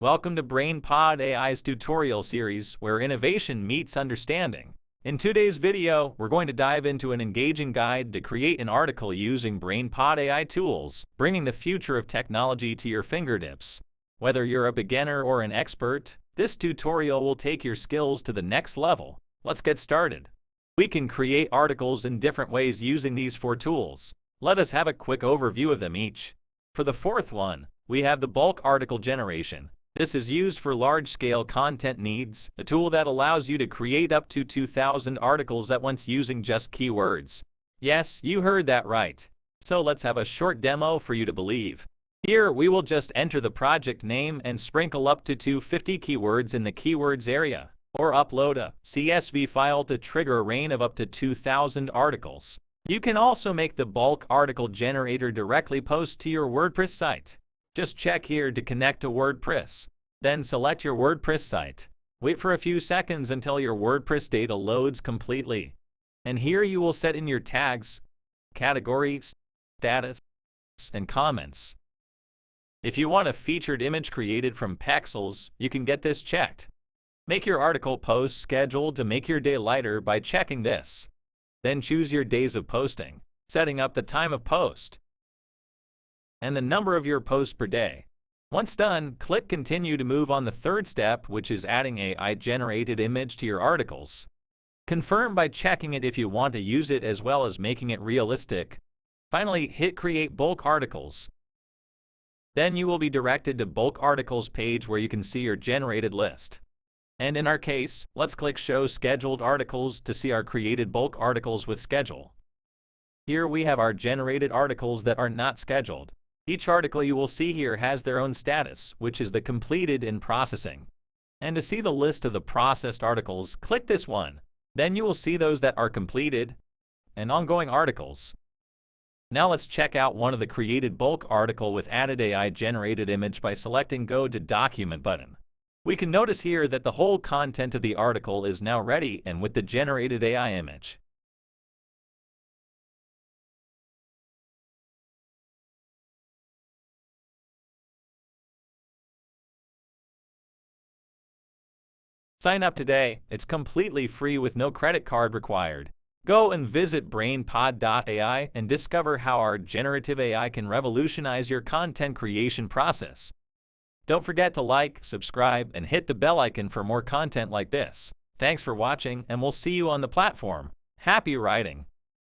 Welcome to BrainPod AI's tutorial series where innovation meets understanding. In today's video, we're going to dive into an engaging guide to create an article using BrainPod AI tools, bringing the future of technology to your fingertips. Whether you're a beginner or an expert, this tutorial will take your skills to the next level. Let's get started. We can create articles in different ways using these four tools. Let us have a quick overview of them each. For the fourth one, we have the bulk article generation. This is used for large-scale content needs, a tool that allows you to create up to 2,000 articles at once using just keywords. Yes, you heard that right. So let's have a short demo for you to believe. Here, we will just enter the project name and sprinkle up to 250 keywords in the keywords area, or upload a CSV file to trigger a rain of up to 2,000 articles. You can also make the bulk article generator directly post to your WordPress site. Just check here to connect to WordPress. Then select your WordPress site. Wait for a few seconds until your WordPress data loads completely. And here you will set in your tags, categories, status, and comments. If you want a featured image created from Pexels, you can get this checked. Make your article post scheduled to make your day lighter by checking this. Then choose your days of posting, setting up the time of post, and the number of your posts per day. Once done, click Continue to move on the third step, which is adding an AI-generated image to your articles. Confirm by checking it if you want to use it as well as making it realistic. Finally, hit Create Bulk Articles. Then you will be directed to Bulk Articles page where you can see your generated list. And in our case, let's click Show Scheduled Articles to see our created bulk articles with schedule. Here we have our generated articles that are not scheduled. Each article you will see here has their own status, which is the completed in processing. And to see the list of the processed articles, click this one. Then you will see those that are completed and ongoing articles. Now let's check out one of the created bulk article with added AI generated image by selecting Go to Document button. We can notice here that the whole content of the article is now ready and with the generated AI image. Sign up today. It's completely free with no credit card required. Go and visit brainpod.ai and discover how our generative AI can revolutionize your content creation process. Don't forget to like, subscribe, and hit the bell icon for more content like this. Thanks for watching, and we'll see you on the platform. Happy writing!